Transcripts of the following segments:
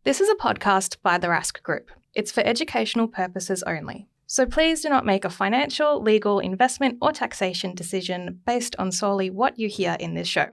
This is a podcast by the Rask Group. It's for educational purposes only. So please do not make a financial, legal, investment or taxation decision based on solely what you hear in this show.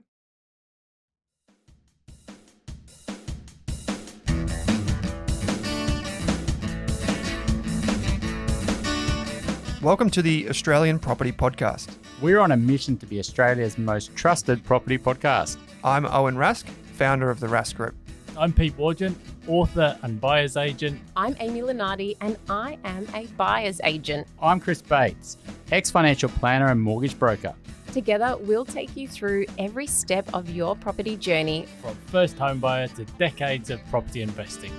Welcome to the Australian Property Podcast. We're on a mission to be Australia's most trusted property podcast. I'm Owen Rask, founder of the Rask Group. I'm Pete Wargent, author and buyer's agent. I'm Amy Lenardi and I am a buyer's agent. I'm Chris Bates, ex-financial planner and mortgage broker. Together, we'll take you through every step of your property journey. From first home buyer to decades of property investing.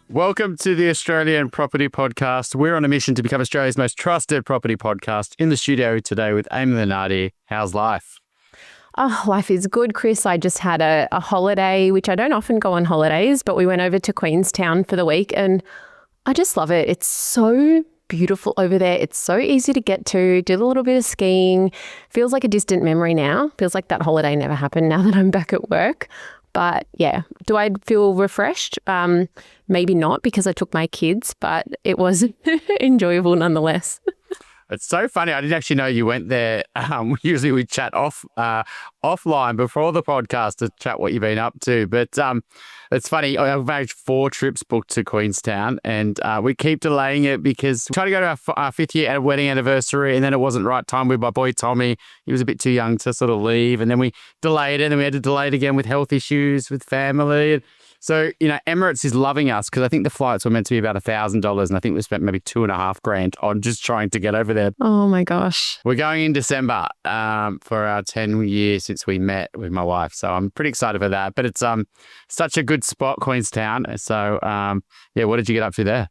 Welcome to the Australian Property Podcast. We're on a mission to become Australia's most trusted property podcast. In the studio today with Amy Lenardi. How's life? Oh, life is good, Chris. I just had a holiday, which I don't often go on holidays, but we went over to Queenstown for the week and I just love it. It's so beautiful over there. It's so easy to get to. Did a little bit of skiing. Feels like a distant memory now. Feels like that holiday never happened now that I'm back at work. But yeah, do I feel refreshed? Maybe not because I took my kids, but it was enjoyable nonetheless. It's so funny. I didn't actually know you went there. Usually we chat offline before the podcast to chat what you've been up to. But it's funny. I've made 4 trips booked to Queenstown and we keep delaying it because we tried to go to our 5th year wedding anniversary and then it wasn't the right time with my boy Tommy. He was a bit too young to sort of leave. And then we delayed it and then we had to delay it again with health issues, with family. So, Emirates is loving us because I think the flights were meant to be about $1,000 and I think we spent maybe $2,500 on just trying to get over there. Oh my gosh. We're going in December for our 10 years since we met with my wife. So I'm pretty excited for that. But it's such a good spot, Queenstown. So, what did you get up to there?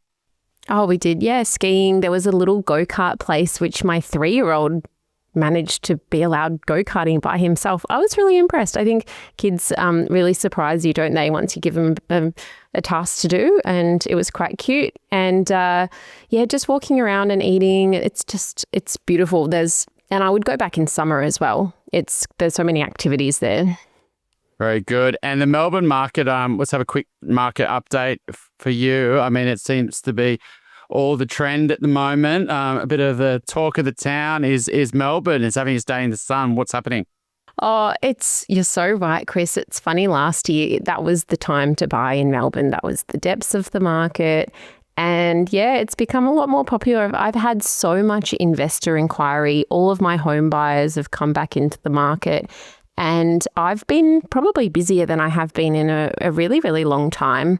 Oh, we did. Yeah, skiing. There was a little go-kart place, which my 3-year-old managed to be allowed go-karting by himself. I was really impressed. I think kids really surprise you, don't they, once you give them a task to do, and it was quite cute. And just walking around and eating, it's beautiful. And I would go back in summer as well. There's so many activities there. Very good. And the Melbourne market, let's have a quick market update for you. I mean, it seems to be all the trend at the moment. A bit of the talk of the town is Melbourne. It's having its day in the sun. What's happening? Oh, you're so right, Chris. It's funny, last year, that was the time to buy in Melbourne. That was the depths of the market. And yeah, it's become a lot more popular. I've had so much investor inquiry. All of my home buyers have come back into the market. And I've been probably busier than I have been in a really, really long time.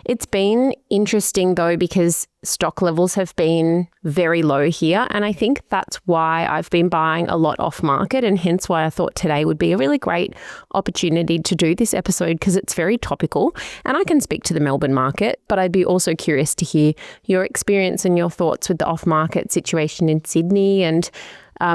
It's been interesting though, because stock levels have been very low here. And I think that's why I've been buying a lot off market, and hence why I thought today would be a really great opportunity to do this episode, because it's very topical and I can speak to the Melbourne market, but I'd be also curious to hear your experience and your thoughts with the off market situation in Sydney. And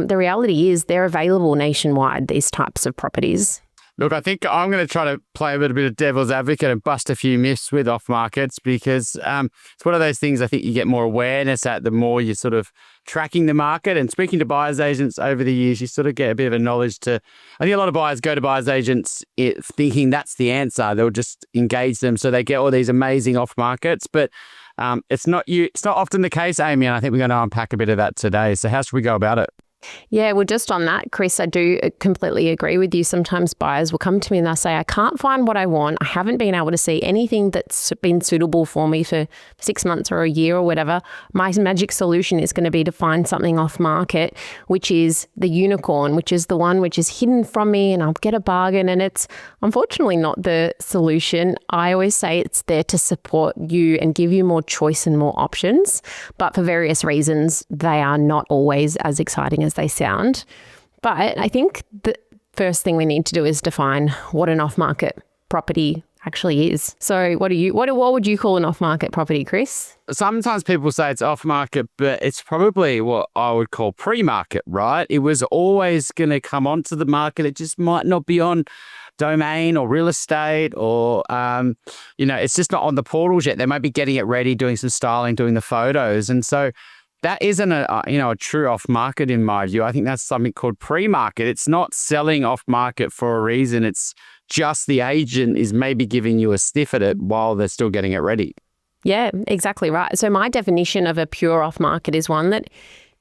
the reality is they're available nationwide, these types of properties. Look, I think I'm going to try to play a little bit of devil's advocate and bust a few myths with off markets, because it's one of those things I think you get more awareness at the more you're sort of tracking the market. And speaking to buyer's agents over the years, you sort of get a bit of a knowledge I think a lot of buyers go to buyer's agents thinking that's the answer. They'll just engage them so they get all these amazing off markets. But it's not often the case, Amy, and I think we're going to unpack a bit of that today. So how should we go about it? Yeah, well, just on that, Chris, I do completely agree with you. Sometimes buyers will come to me and they'll say, I can't find what I want. I haven't been able to see anything that's been suitable for me for 6 months or a year or whatever. My magic solution is going to be to find something off market, which is the unicorn, which is the one which is hidden from me and I'll get a bargain. And it's unfortunately not the solution. I always say it's there to support you and give you more choice and more options. But for various reasons, they are not always as exciting as they sound. But I think the first thing we need to do is define what an off-market property actually is. So what would you call an off-market property, Chris? Sometimes people say it's off-market, but it's probably what I would call pre-market, right? It was always going to come onto the market. It just might not be on domain or real estate or, it's just not on the portals yet. They might be getting it ready, doing some styling, doing the photos. And so that isn't a true off market in my view. I think that's something called pre-market. It's not selling off market for a reason. It's just the agent is maybe giving you a sniff at it while they're still getting it ready. Yeah, exactly right. So my definition of a pure off market is one that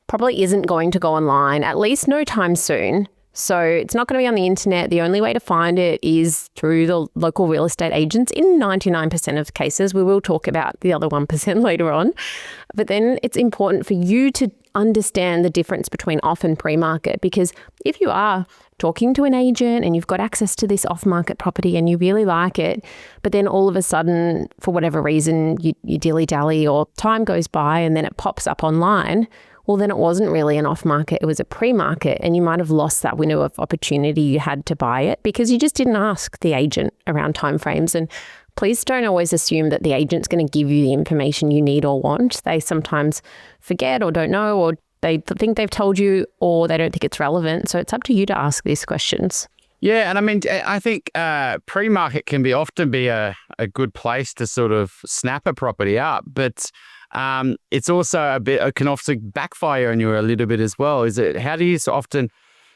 probably isn't going to go online, at least no time soon. So it's not going to be on the internet. The only way to find it is through the local real estate agents in 99% of cases. We will talk about the other 1% later on. But then it's important for you to understand the difference between off and pre-market, because if you are talking to an agent and you've got access to this off-market property and you really like it, but then all of a sudden, for whatever reason, you dilly-dally or time goes by and then it pops up online, well, then it wasn't really an off-market, it was a pre-market, and you might have lost that window of opportunity you had to buy it because you just didn't ask the agent around timeframes. And please don't always assume that the agent's going to give you the information you need or want. They sometimes forget or don't know, or they think they've told you, or they don't think it's relevant. So it's up to you to ask these questions. Yeah, and I mean, I think pre-market can often be a good place to sort of snap a property up, but it's also it can often backfire on you a little bit as well.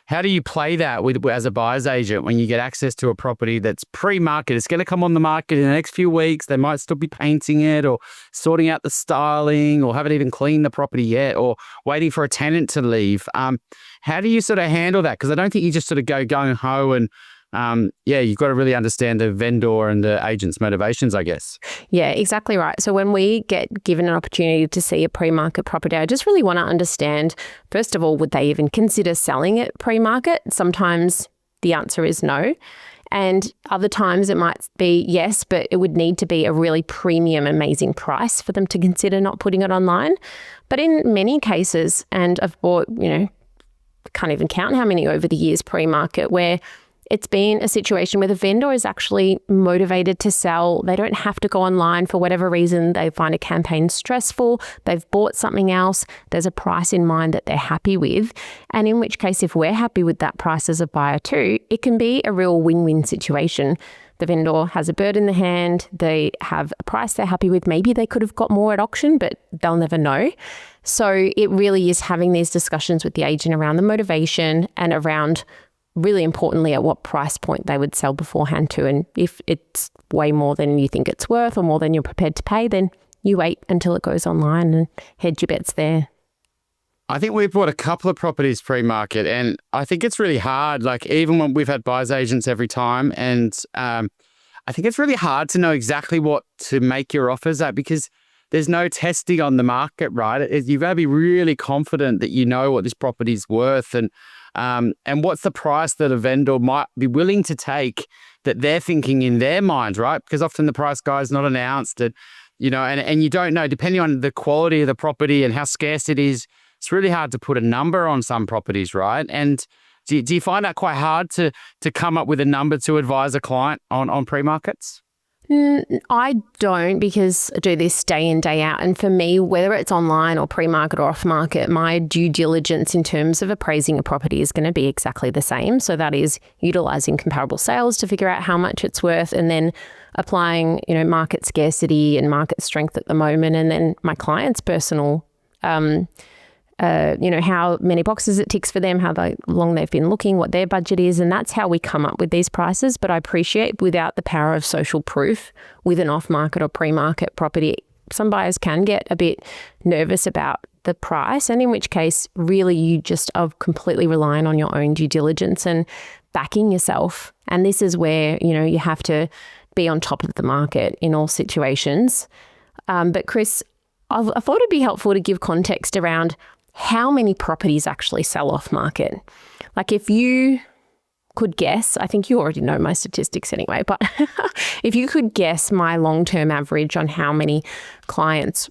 How do you play that as a buyer's agent when you get access to a property that's pre-market? It's going to come on the market in the next few weeks. They might still be painting it or sorting out the styling or haven't even cleaned the property yet or waiting for a tenant to leave. How do you sort of handle that? Because I don't think you just sort of go gung-ho and you've got to really understand the vendor and the agent's motivations, I guess. Yeah, exactly right. So when we get given an opportunity to see a pre-market property, I just really want to understand, first of all, would they even consider selling it pre-market? Sometimes the answer is no. And other times it might be yes, but it would need to be a really premium, amazing price for them to consider not putting it online. But in many cases, and I've bought, can't even count how many over the years pre-market, where it's been a situation where the vendor is actually motivated to sell. They don't have to go online for whatever reason. They find a campaign stressful. They've bought something else. There's a price in mind that they're happy with. And in which case, if we're happy with that price as a buyer too, it can be a real win-win situation. The vendor has a bird in the hand. They have a price they're happy with. Maybe they could have got more at auction, but they'll never know. So it really is having these discussions with the agent around the motivation and around, really importantly, at what price point they would sell beforehand to. And if it's way more than you think it's worth or more than you're prepared to pay, then you wait until it goes online and hedge your bets there. I think we've bought a couple of properties pre-market, and I think it's really hard. Like, even when we've had buyer's agents every time, and I think it's really hard to know exactly what to make your offers at because there's no testing on the market, right? You've got to be really confident that you know what this property's worth and what's the price that a vendor might be willing to take that they're thinking in their mind, right? Because often the price guide is not announced, and you don't know, depending on the quality of the property and how scarce it is. It's really hard to put a number on some properties, right? And do you find that quite hard to come up with a number to advise a client on pre-markets? I don't, because I do this day in, day out. And for me, whether it's online or pre-market or off-market, my due diligence in terms of appraising a property is going to be exactly the same. So that is utilising comparable sales to figure out how much it's worth, and then applying, market scarcity and market strength at the moment, and then my client's personal how many boxes it ticks for them, how long they've been looking, what their budget is, and that's how we come up with these prices. But I appreciate without the power of social proof with an off-market or pre-market property, some buyers can get a bit nervous about the price, and in which case really you just are completely relying on your own due diligence and backing yourself. And this is where, you have to be on top of the market in all situations. But Chris, I thought it'd be helpful to give context around how many properties actually sell off market. Like, if you could guess, I think you already know my statistics anyway, but if you could guess my long-term average on how many clients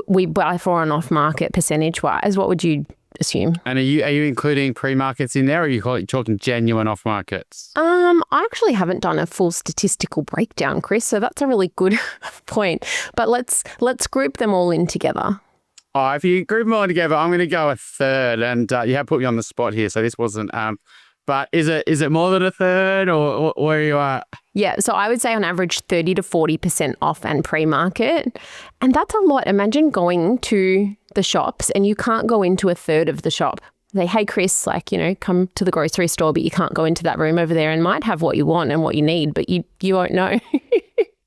we buy for an off market percentage-wise, what would you assume? And are you including pre-markets in there, or are you talking genuine off markets? I actually haven't done a full statistical breakdown, Chris, so that's a really good point. But let's group them all in together. If you group them all together, I'm going to go a third, and you have put me on the spot here, so this wasn't. But but is it more than a third or where you are? Yeah, so I would say on average 30 to 40% off and pre-market. And that's a lot. Imagine going to the shops and you can't go into a third of the shop. Say, hey, Chris, come to the grocery store, but you can't go into that room over there and might have what you want and what you need, but you won't know.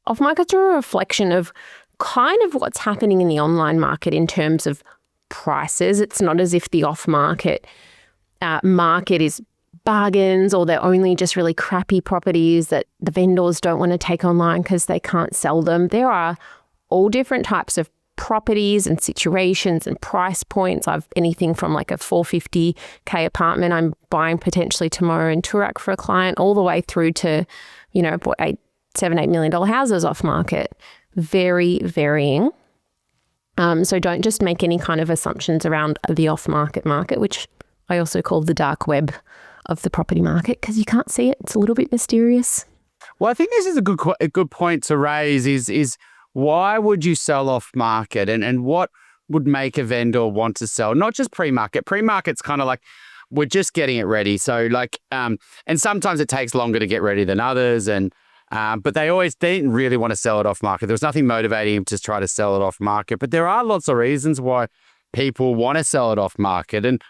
Off-markets are a reflection of kind of what's happening in the online market in terms of prices. It's not as if the off-market market is bargains or they're only just really crappy properties that the vendors don't want to take online because they can't sell them. There are all different types of properties and situations and price points. I've anything from like a $450K apartment I'm buying potentially tomorrow in Toorak for a client, all the way through to, $7-8 million houses off market. Very varying. So don't just make any kind of assumptions around the off market, which I also call the dark web of the property market, because you can't see it. It's a little bit mysterious. Well, I think this is a good point to raise is why would you sell off market and what would make a vendor want to sell? Not just pre-market. Pre-market's kind of like we're just getting it ready. So and sometimes it takes longer to get ready than others. But they didn't really want to sell it off market. There was nothing motivating them to try to sell it off market. But there are lots of reasons why people want to sell it off market. And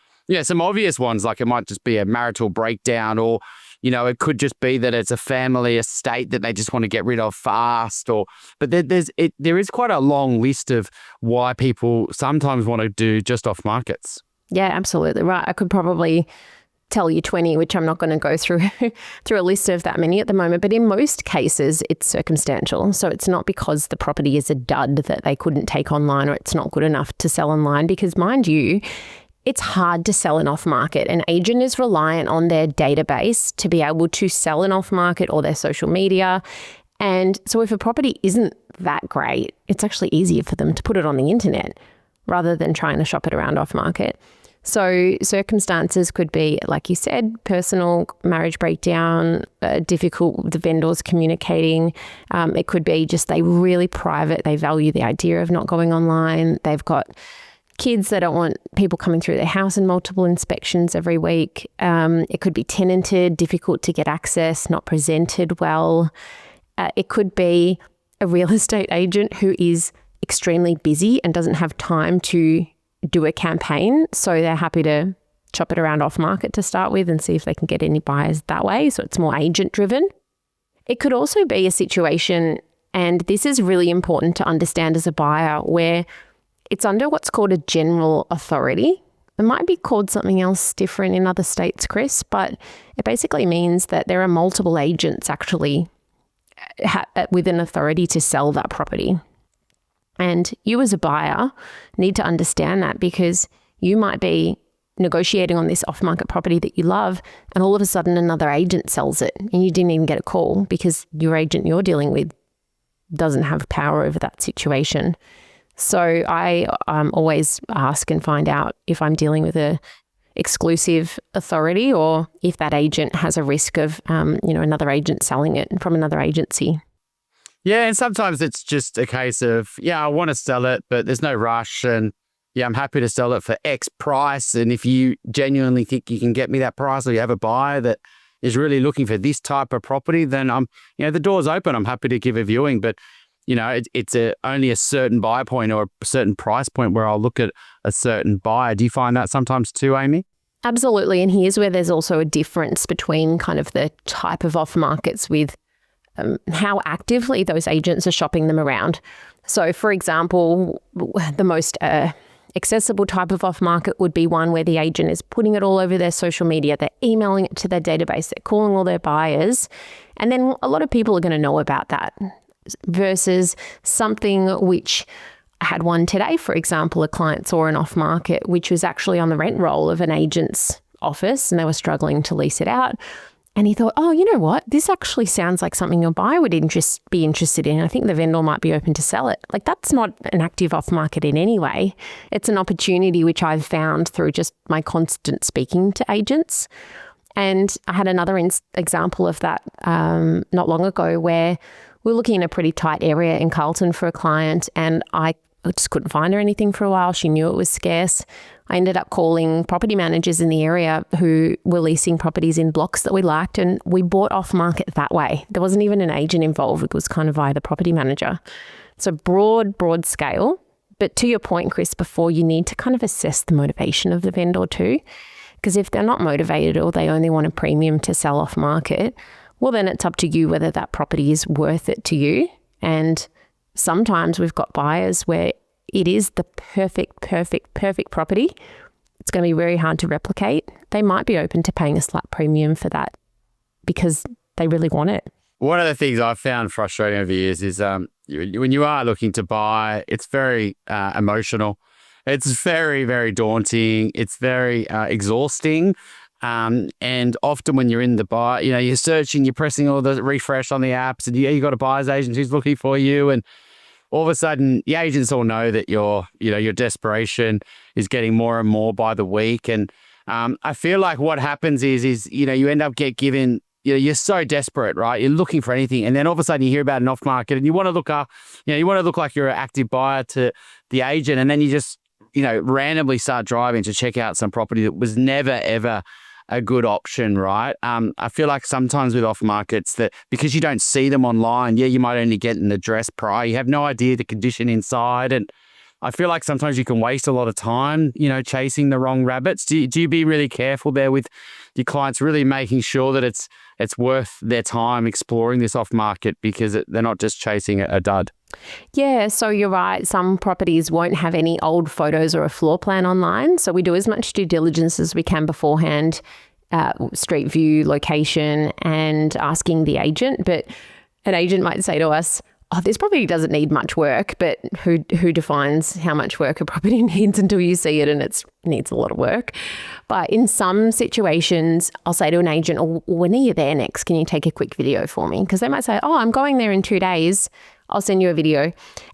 some obvious ones, like it might just be a marital breakdown, or, it could just be that it's a family estate that they just want to get rid of fast. But there is quite a long list of why people sometimes want to do just off markets. Yeah, absolutely right. I could probably tell you 20, which I'm not going to go through a list of that many at the moment. But in most cases, it's circumstantial. So it's not because the property is a dud that they couldn't take online, or it's not good enough to sell online, because mind you, it's hard to sell an off-market. An agent is reliant on their database to be able to sell an off-market, or their social media. And so if a property isn't that great, it's actually easier for them to put it on the internet rather than trying to shop it around off-market. So circumstances could be, like you said, personal, marriage breakdown, difficult with the vendors communicating. It could be just they really private. They value the idea of not going online. They've got kids, they don't want people coming through their house and multiple inspections every week. It could be tenanted, difficult to get access, not presented well. It could be a real estate agent who is extremely busy and doesn't have time to do a campaign. So they're happy to chop it around off market to start with and see if they can get any buyers that way. So it's more agent driven. It could also be a situation, and this is really important to understand as a buyer, where it's under what's called a general authority. It might be called something else different in other states, Chris, but it basically means that there are multiple agents actually with an authority to sell that property. And you as a buyer need to understand that, because you might be negotiating on this off-market property that you love, and all of a sudden another agent sells it and you didn't even get a call because your agent you're dealing with doesn't have power over that situation. So I always ask and find out if I'm dealing with a exclusive authority, or if that agent has a risk of another agent selling it from another agency. Yeah, and sometimes it's just a case of, I want to sell it, but there's no rush, and I'm happy to sell it for X price. And if you genuinely think you can get me that price, or you have a buyer that is really looking for this type of property, then the door's open. I'm happy to give a viewing, but it's only a certain buy point or a certain price point where I'll look at a certain buyer. Do you find that sometimes too, Amy? Absolutely. And here's where there's also a difference between kind of the type of off markets with how actively those agents are shopping them around. So, for example, the most accessible type of off-market would be one where the agent is putting it all over their social media, they're emailing it to their database, they're calling all their buyers, and then a lot of people are going to know about that, versus something which I had one today, for example, a client saw an off-market which was actually on the rent roll of an agent's office, and they were struggling to lease it out. And he thought, oh, you know what? This actually sounds like something your buyer would be interested in. I think the vendor might be open to sell it. Like, that's not an active off market in any way. It's an opportunity which I've found through just my constant speaking to agents. And I had another example of that not long ago, where we're looking in a pretty tight area in Carlton for a client, and I just couldn't find her anything for a while. She knew it was scarce. I ended up calling property managers in the area who were leasing properties in blocks that we liked, and we bought off market that way. There wasn't even an agent involved. It was kind of via the property manager. So broad scale. But to your point, Chris, before, you need to kind of assess the motivation of the vendor too. Because if they're not motivated or they only want a premium to sell off market, well, then it's up to you whether that property is worth it to you. And sometimes we've got buyers where it is the perfect property. It's going to be very hard to replicate. They might be open to paying a slight premium for that because they really want it. One of the things I've found frustrating over the years is when you are looking to buy, it's very emotional. It's very, very daunting. It's very exhausting. And often when you're in the buy, you're searching, you're pressing all the refresh on the apps, and you got a buyer's agent who's looking for you. And all of a sudden, the agents all know that your desperation is getting more and more by the week. And I feel like what happens is you end up given, you're so desperate, right? You're looking for anything, and then all of a sudden you hear about an off market, and you want to look up, you want to look like you're an active buyer to the agent, and then you just randomly start driving to check out some property that was never ever a good option, right? I feel like sometimes with off markets that because you don't see them online, you might only get an address prior. You have no idea the condition inside, and I feel like sometimes you can waste a lot of time, chasing the wrong rabbits. Do you be really careful there with your clients, really making sure that it's worth their time exploring this off market because they're not just chasing a dud? Yeah, so you're right. Some properties won't have any old photos or a floor plan online. So we do as much due diligence as we can beforehand, street view, location, and asking the agent. But an agent might say to us, this property doesn't need much work, but who defines how much work a property needs until you see it and it needs a lot of work. But in some situations, I'll say to an agent, when are you there next? Can you take a quick video for me? Because they might say, I'm going there in 2 days. I'll send you a video.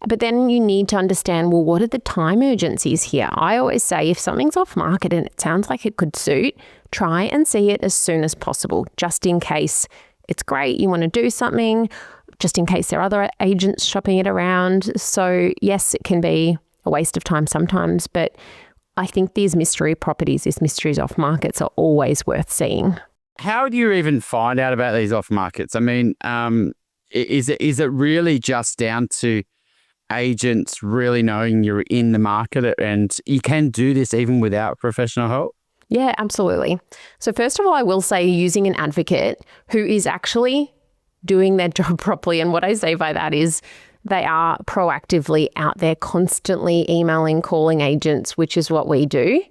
But then you need to understand, what are the time urgencies here? I always say if something's off market and it sounds like it could suit, try and see it as soon as possible, just in case it's great, you want to do something, just in case there are other agents shopping it around. So yes, it can be a waste of time sometimes, but I think these mystery properties, these mysteries off markets are always worth seeing. How do you even find out about these off markets? I mean, is it really just down to agents really knowing you're in the market and you can do this even without professional help? Yeah, absolutely. So first of all, I will say using an advocate who is actually doing their job properly. And what I say by that is they are proactively out there constantly emailing, calling agents, which is what we do.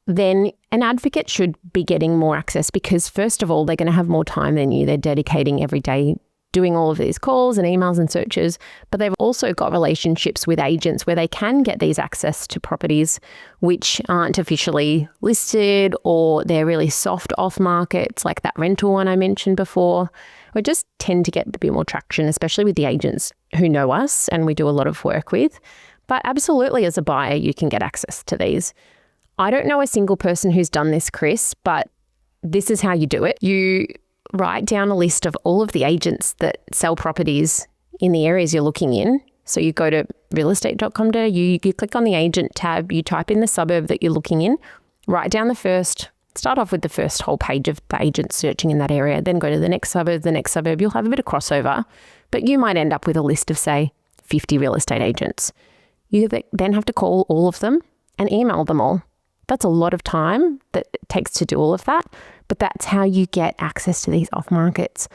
Then an advocate should be getting more access because first of all, they're going to have more time than you. They're dedicating every day doing all of these calls and emails and searches, but they've also got relationships with agents where they can get these access to properties which aren't officially listed or they're really soft off markets like that rental one I mentioned before. We just tend to get a bit more traction, especially with the agents who know us and we do a lot of work with. But absolutely as a buyer, you can get access to these. I don't know a single person who's done this, Chris, but this is how you do it. You write down a list of all of the agents that sell properties in the areas you're looking in. So you go to realestate.com.au, you click on the agent tab, you type in the suburb that you're looking in, write down start off with the first whole page of the agents searching in that area, then go to the next suburb, you'll have a bit of crossover, but you might end up with a list of, say, 50 real estate agents. You then have to call all of them and email them all. That's a lot of time that it takes to do all of that, but that's how you get access to these off markets.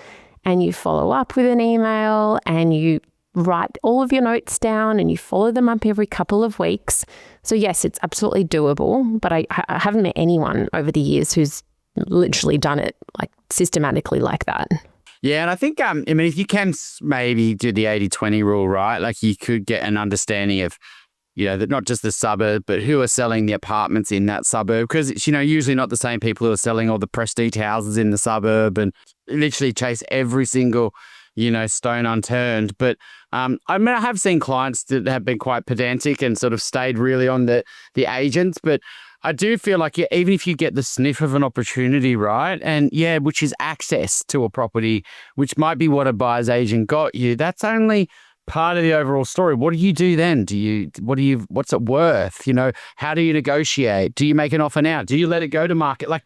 And you follow up with an email and you write all of your notes down and you follow them up every couple of weeks. So yes, it's absolutely doable, but I haven't met anyone over the years who's literally done it like systematically like that. Yeah, and I think, if you can maybe do the 80-20 rule, right? Like you could get an understanding of, that not just the suburb, but who are selling the apartments in that suburb. Because it's, usually not the same people who are selling all the prestige houses in the suburb and literally chase every single, stone unturned. But I have seen clients that have been quite pedantic and sort of stayed really on the agents. But I do feel like even if you get the sniff of an opportunity, right, and which is access to a property, which might be what a buyer's agent got you, that's only part of the overall story. What do you do then? What's it worth? How do you negotiate? Do you make an offer now? Do you let it go to market? Like,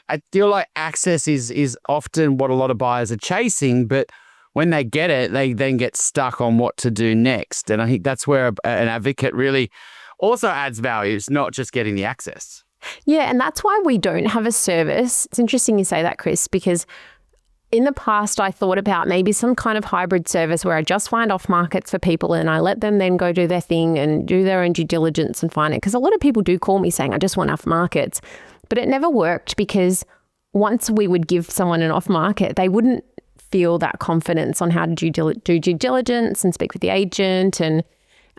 I feel like access is often what a lot of buyers are chasing, but when they get it, they then get stuck on what to do next. And I think that's where an advocate really also adds value. It's not just getting the access. Yeah, and that's why we don't have a service. It's interesting you say that, Chris, because in the past, I thought about maybe some kind of hybrid service where I just find off markets for people and I let them then go do their thing and do their own due diligence and find it. Because a lot of people do call me saying, I just want off markets. But it never worked because once we would give someone an off market, they wouldn't feel that confidence on how to do due diligence and speak with the agent. And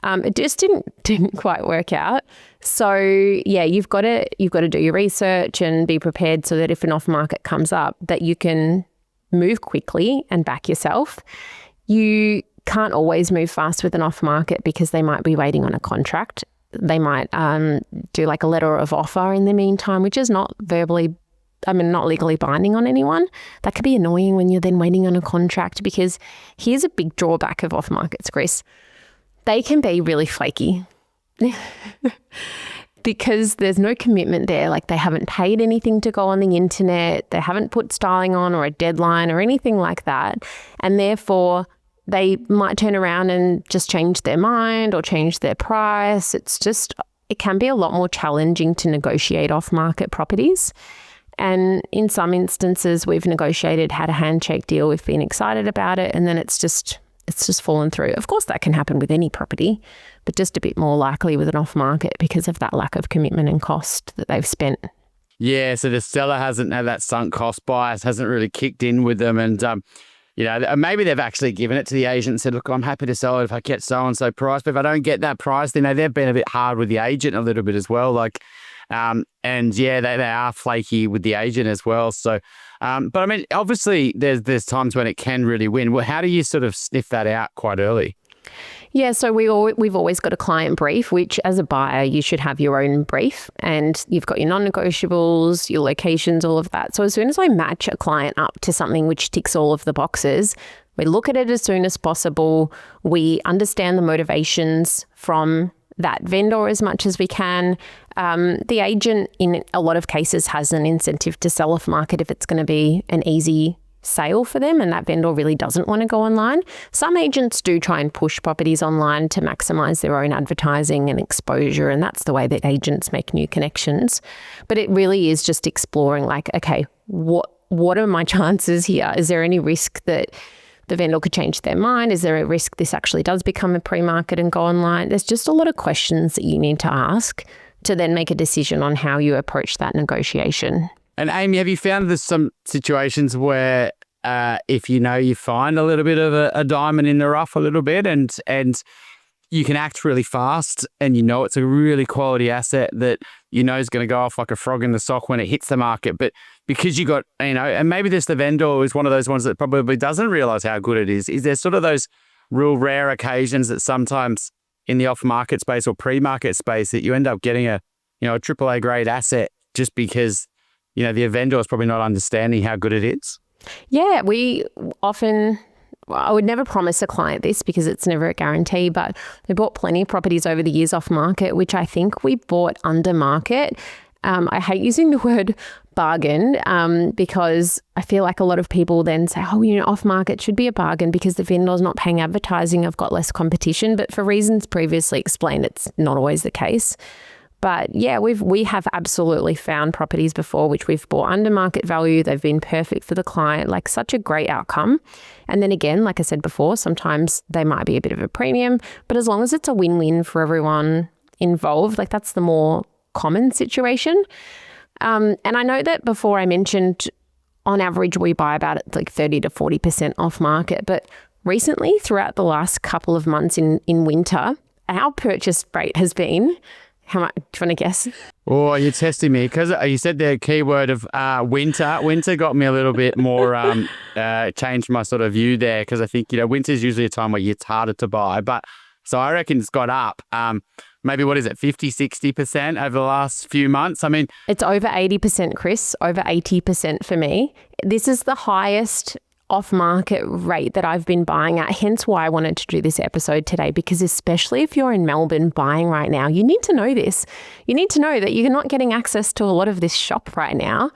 it just didn't quite work out. So yeah, you've got to do your research and be prepared so that if an off market comes up, that you can move quickly and back yourself. You can't always move fast with an off market because they might be waiting on a contract. They might do like a letter of offer in the meantime, which is not legally binding on anyone. That could be annoying when you're then waiting on a contract, because here's a big drawback of off markets, Chris. They can be really flaky because there's no commitment there. Like, they haven't paid anything to go on the internet. They haven't put styling on or a deadline or anything like that. And therefore, they might turn around and just change their mind or change their price. It can be a lot more challenging to negotiate off-market properties. And in some instances, we've negotiated, had a handshake deal, we've been excited about it, and then it's just fallen through. Of course, that can happen with any property, but just a bit more likely with an off-market because of that lack of commitment and cost that they've spent. Yeah, so the seller hasn't had that sunk cost bias, hasn't really kicked in with them. And, maybe they've actually given it to the agent and said, look, I'm happy to sell it if I get so-and-so price. But if I don't get that price, then they've been a bit hard with the agent a little bit as well. They are flaky with the agent as well. So, but I mean, obviously there's times when it can really win. Well, how do you sort of sniff that out quite early? Yeah, so we've always got a client brief, which as a buyer, you should have your own brief, and you've got your non-negotiables, your locations, all of that. So as soon as I match a client up to something which ticks all of the boxes, we look at it as soon as possible. We understand the motivations from that vendor as much as we can. The agent, in a lot of cases, has an incentive to sell off market if it's going to be an easy sale for them and that vendor really doesn't want to go online. Some agents do try and push properties online to maximize their own advertising and exposure, and that's the way that agents make new connections. But it really is just exploring, like, okay, what are my chances here? Is there any risk that the vendor could change their mind? Is there a risk this actually does become a pre-market and go online? There's just a lot of questions that you need to ask to then make a decision on how you approach that negotiation. And Amy, have you found there's some situations where if you find a little bit of a diamond in the rough a little bit and you can act really fast and it's a really quality asset that is going to go off like a frog in the sock when it hits the market, but because you got, and maybe this the vendor is one of those ones that probably doesn't realize how good it is there sort of those real rare occasions that sometimes in the off-market space or pre-market space that you end up getting a AAA grade asset just because the vendor is probably not understanding how good it is? Yeah, I would never promise a client this because it's never a guarantee, but we bought plenty of properties over the years off market, which I think we bought under market. I hate using the word bargain because I feel like a lot of people then say, off market should be a bargain because the vendor's not paying advertising, I've got less competition. But for reasons previously explained, it's not always the case. But yeah, we have absolutely found properties before which we've bought under market value. They've been perfect for the client, like such a great outcome. And then again, like I said before, sometimes they might be a bit of a premium, but as long as it's a win-win for everyone involved, like that's the more common situation. And I know that before I mentioned on average we buy about like 30 to 40% off market, but recently throughout the last couple of months in winter, our purchase rate has been, how much? Do you want to guess? Oh, you're testing me because you said the keyword of winter. Winter got me a little bit more, changed my sort of view there because I think, winter is usually a time where it's harder to buy. But so I reckon it's got up. Maybe what is it, 50, 60% over the last few months? I mean, it's over 80%, Chris, over 80% for me. This is the highest off-market rate that I've been buying at, hence why I wanted to do this episode today, because especially if you're in Melbourne buying right now, you need to know this. You need to know that you're not getting access to a lot of this shop right now.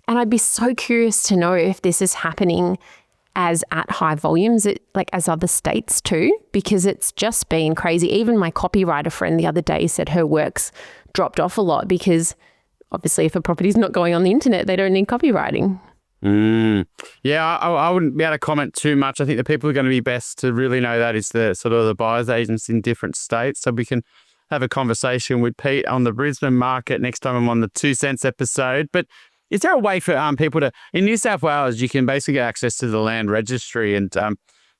And I'd be so curious to know if this is happening as at high volumes, like as other states too, because it's just been crazy. Even my copywriter friend the other day said her work's dropped off a lot because obviously if a property's not going on the internet, they don't need copywriting. Yeah, I wouldn't be able to comment too much. I think the people who are going to be best to really know that is the sort of the buyers agents in different states. So we can have a conversation with Pete on the Brisbane market next time I'm on the 2 Cents episode. But is there a way for people to, in New South Wales, you can basically get access to the land registry and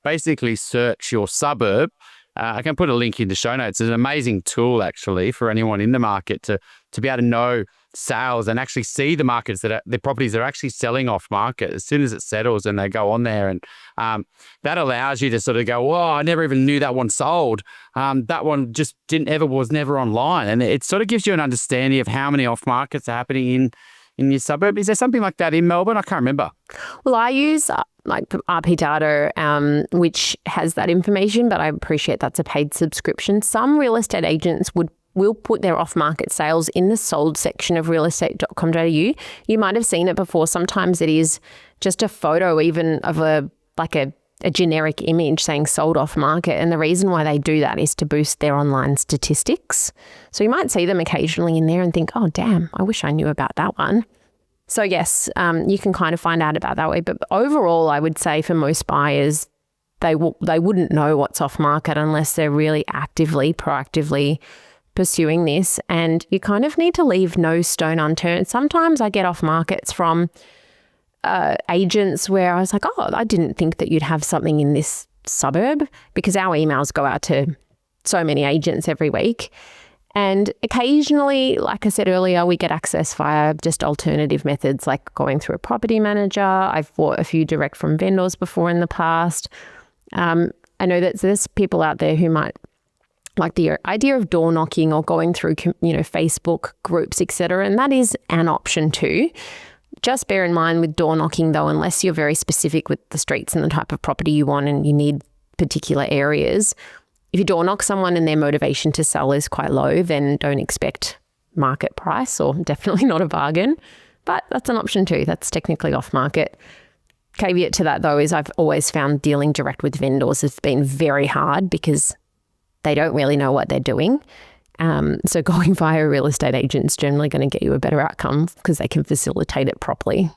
basically search your suburb. I can put a link in the show notes. It's an amazing tool actually for anyone in the market to be able to know sales and actually see the markets the properties that are actually selling off market as soon as it settles and they go on there. And that allows you to sort of go, oh, I never even knew that one sold. That one just was never online. And it sort of gives you an understanding of how many off markets are happening in your suburb. Is there something like that in Melbourne? I can't remember. Well, I use like RP Data, which has that information, but I appreciate that's a paid subscription. Some real estate agents will put their off-market sales in the sold section of realestate.com.au. You might have seen it before. Sometimes it is just a photo even of a generic image saying sold off-market. And the reason why they do that is to boost their online statistics. So you might see them occasionally in there and think, oh, damn, I wish I knew about that one. So yes, you can kind of find out about that way. But overall, I would say for most buyers, they wouldn't know what's off-market unless they're really actively, proactively pursuing this, and you kind of need to leave no stone unturned. Sometimes I get off markets from agents where I was like, oh, I didn't think that you'd have something in this suburb, because our emails go out to so many agents every week. And occasionally, like I said earlier, we get access via just alternative methods like going through a property manager. I've bought a few direct from vendors before in the past. I know that there's people out there who might like the idea of door knocking or going through, Facebook groups, etc. And that is an option too. Just bear in mind with door knocking though, unless you're very specific with the streets and the type of property you want and you need particular areas, if you door knock someone and their motivation to sell is quite low, then don't expect market price or definitely not a bargain. But that's an option too. That's technically off market. Caveat to that though is I've always found dealing direct with vendors has been very hard because they don't really know what they're doing. So going via a real estate agent is generally going to get you a better outcome because they can facilitate it properly.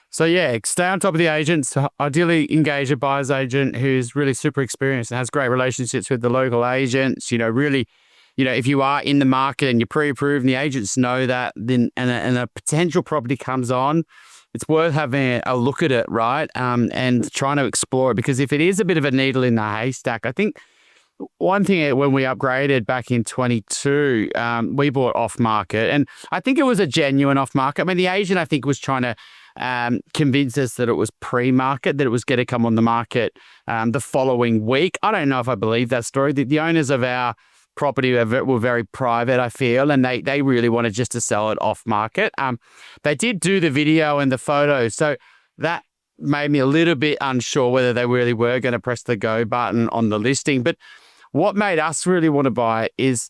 So yeah, stay on top of the agents. Ideally engage a buyer's agent who's really super experienced and has great relationships with the local agents. Really, if you are in the market and you're pre-approved and the agents know that, then and a potential property comes on, it's worth having a look at it, right? And trying to explore it, because if it is a bit of a needle in the haystack, I think one thing when we upgraded back in 22, we bought off market, and I think it was a genuine off market. I mean, the agent I think was trying to convince us that it was PreMarket, that it was going to come on the market the following week. I don't know if I believe that story. The owners of our property were very private, I feel, and they really wanted just to sell it off market. They did do the video and the photo, so that made me a little bit unsure whether they really were going to press the go button on the listing. But what made us really want to buy it is,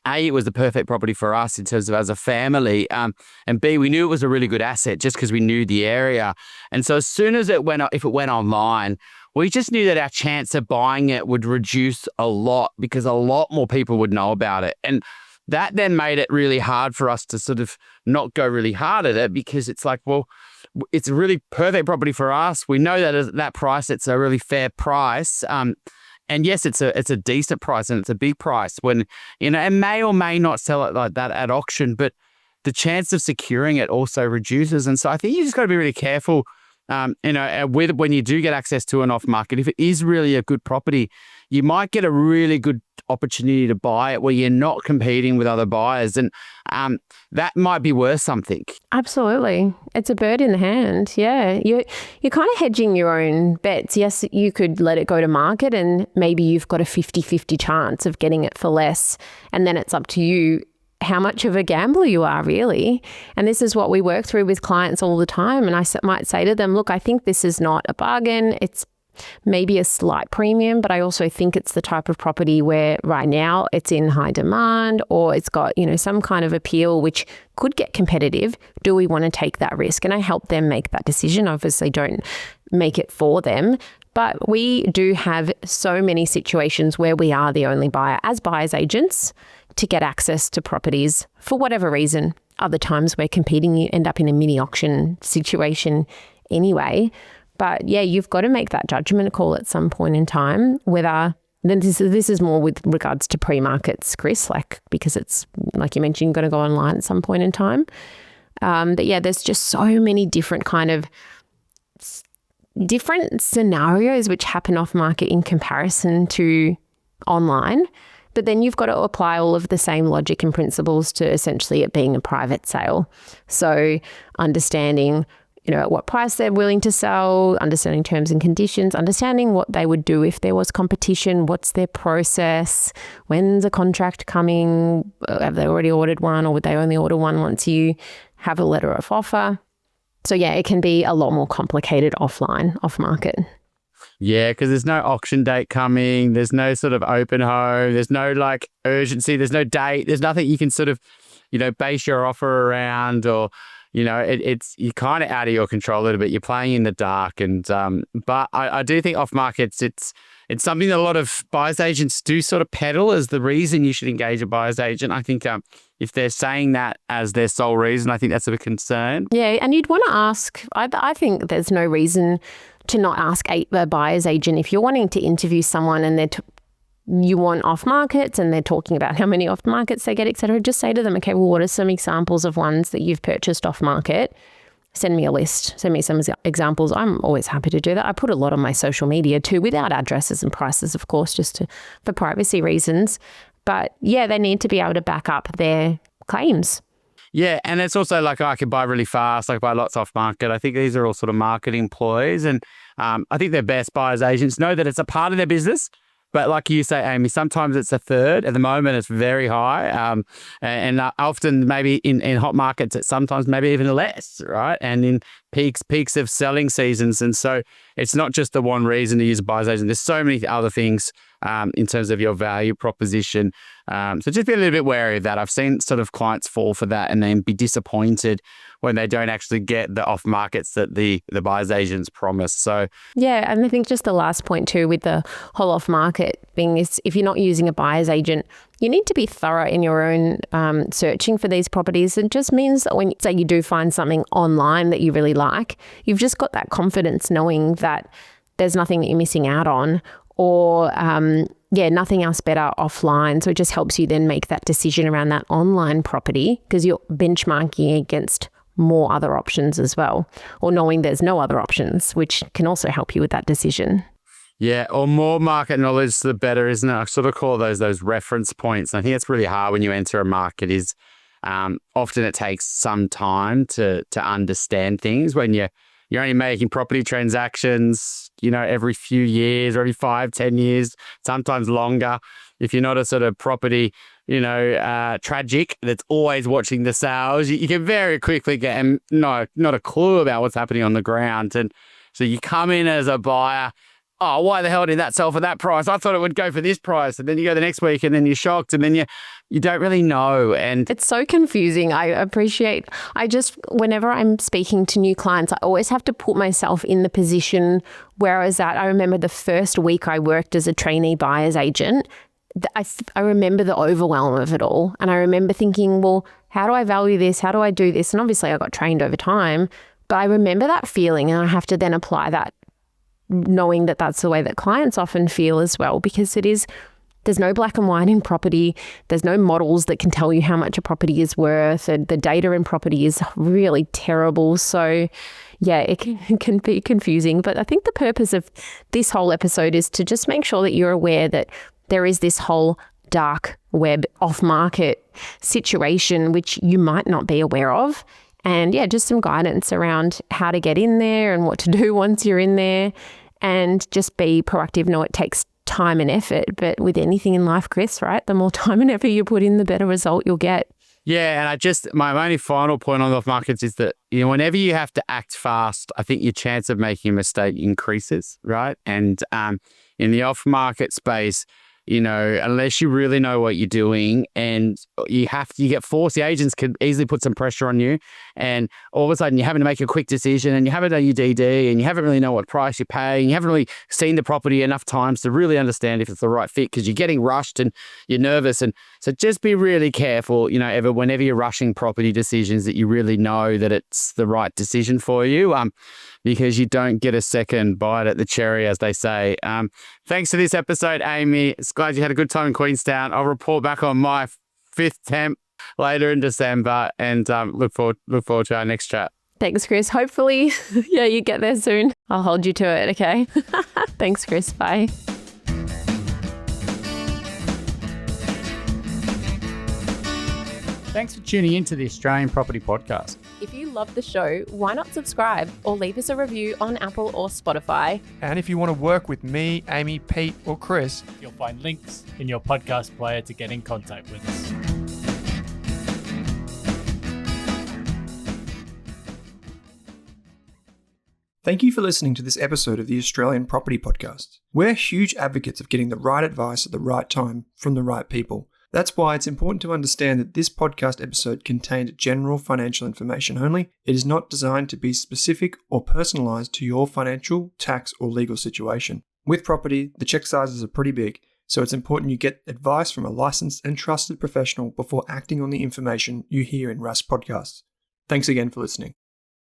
A, it was the perfect property for us in terms of as a family, and B, we knew it was a really good asset just because we knew the area. And so as soon as if it went online, we just knew that our chance of buying it would reduce a lot because a lot more people would know about it. And that then made it really hard for us to sort of not go really hard at it, because it's like, well, it's a really perfect property for us. We know that at that price, it's a really fair price. And yes, it's a decent price and it's a big price when, it may or may not sell it like that at auction, but the chance of securing it also reduces. And so I think you just got to be really careful, with when you do get access to an off market. If it is really a good property, you might get a really good opportunity to buy it where you're not competing with other buyers, and that might be worth something. Absolutely. It's a bird in the hand. Yeah. You're kind of hedging your own bets. Yes, you could let it go to market and maybe you've got a 50-50 chance of getting it for less, and then it's up to you how much of a gambler you are, really. And this is what we work through with clients all the time. And I might say to them, look, I think this is not a bargain. It's maybe a slight premium, but I also think it's the type of property where right now it's in high demand, or it's got, some kind of appeal which could get competitive. Do we want to take that risk? And I help them make that decision. Obviously, don't make it for them. But we do have so many situations where we are the only buyer as buyer's agents to get access to properties for whatever reason. Other times we're competing, you end up in a mini auction situation anyway. But yeah, you've got to make that judgment call at some point in time, whether then this is more with regards to pre-markets, Chris, because it's like you mentioned, you've got to go online at some point in time. But yeah, there's just so many different different scenarios which happen off market in comparison to online. But then you've got to apply all of the same logic and principles to essentially it being a private sale. So understanding, at what price they're willing to sell, understanding terms and conditions, understanding what they would do if there was competition, what's their process, when's a contract coming, have they already ordered one, or would they only order one once you have a letter of offer? So yeah, it can be a lot more complicated offline, off market. Yeah, because there's no auction date coming. There's no sort of open home. There's no urgency. There's no date. There's nothing you can sort of, base your offer around, or, it's you're kind of out of your control a little bit. You're playing in the dark. And but I do think off markets, it's something that a lot of buyer's agents do sort of peddle as the reason you should engage a buyer's agent. I think if they're saying that as their sole reason, I think that's a concern. Yeah, and you'd want to ask, I think there's no reason to not ask a buyer's agent. If you're wanting to interview someone and you want off markets and they're talking about how many off markets they get, etc., just say to them, okay, well, what are some examples of ones that you've purchased off market? Send me a list. Send me some examples. I'm always happy to do that. I put a lot on my social media too, without addresses and prices, of course, just for privacy reasons. But yeah, they need to be able to back up their claims. Yeah, and it's also I can buy really fast, I can buy lots off market. I think these are all sort of marketing ploys, and I think their best buyers agents know that it's a part of their business. But like you say, Amy, sometimes it's a third. At the moment, it's very high. And often maybe in hot markets, it's sometimes maybe even less, right? And in peaks of selling seasons. And so it's not just the one reason to use a buyer's agent. There's so many other things in terms of your value proposition. So just be a little bit wary of that. I've seen sort of clients fall for that and then be disappointed when they don't actually get the off markets that the buyer's agents promise. So yeah, and I think just the last point too with the whole off market thing is if you're not using a buyer's agent, you need to be thorough in your own searching for these properties. It just means that when, say, you do find something online that you really like, you've just got that confidence knowing that there's nothing that you're missing out on, or nothing else better offline. So it just helps you then make that decision around that online property because you're benchmarking against more other options as well, or knowing there's no other options, which can also help you with that decision. Yeah, or more market knowledge, the better, isn't it? I sort of call those reference points. And I think it's really hard when you enter a market is often it takes some time to understand things when you're only making property transactions, every few years or every 5-10 years, sometimes longer. If you're not a sort of property, tragic that's always watching the sales, you can very quickly get not a clue about what's happening on the ground. And so you come in as a buyer, oh, why the hell did that sell for that price? I thought it would go for this price. And then you go the next week and then you're shocked and then you don't really know. And it's so confusing. Whenever I'm speaking to new clients, I always have to put myself in the position where I was at. I remember the first week I worked as a trainee buyer's agent. I remember the overwhelm of it all. And I remember thinking, well, how do I value this? How do I do this? And obviously I got trained over time, but I remember that feeling and I have to then apply that, knowing that that's the way that clients often feel as well, because there's no black and white in property. There's no models that can tell you how much a property is worth. And the data in property is really terrible. So yeah, it can be confusing. But I think the purpose of this whole episode is to just make sure that you're aware that there is this whole dark web off-market situation, which you might not be aware of. And yeah, just some guidance around how to get in there and what to do once you're in there, and just be proactive. No, it takes time and effort, but with anything in life, Chris, right? The more time and effort you put in, the better result you'll get. Yeah, and my only final point on off-markets is that, whenever you have to act fast, I think your chance of making a mistake increases, right? And in the off-market space, unless you really know what you're doing and you get forced, the agents could easily put some pressure on you, and all of a sudden you're having to make a quick decision and you haven't done your DD and you haven't really know what price you're paying. You haven't really seen the property enough times to really understand if it's the right fit because you're getting rushed and you're nervous. And so just be really careful, whenever you're rushing property decisions, that you really know that it's the right decision for you, because you don't get a second bite at the cherry, as they say. Thanks for this episode, Amy. It's glad you had a good time in Queenstown. I'll report back on my 5th temp later in December, and look forward to our next chat. Thanks, Chris. Hopefully, you get there soon. I'll hold you to it, okay? Thanks, Chris. Bye. Thanks for tuning in to the Australian Property Podcast. If you love the show, why not subscribe or leave us a review on Apple or Spotify? And if you want to work with me, Amy, Pete, or Chris, You'll find links in your podcast player to get in contact with us. Thank you for listening to this episode of the Australian Property Podcast. We're huge advocates of getting the right advice at the right time from the right people. That's why it's important to understand that this podcast episode contained general financial information only. It is not designed to be specific or personalised to your financial, tax, or legal situation. With property, the check sizes are pretty big, so it's important you get advice from a licensed and trusted professional before acting on the information you hear in Rask podcasts. Thanks again for listening.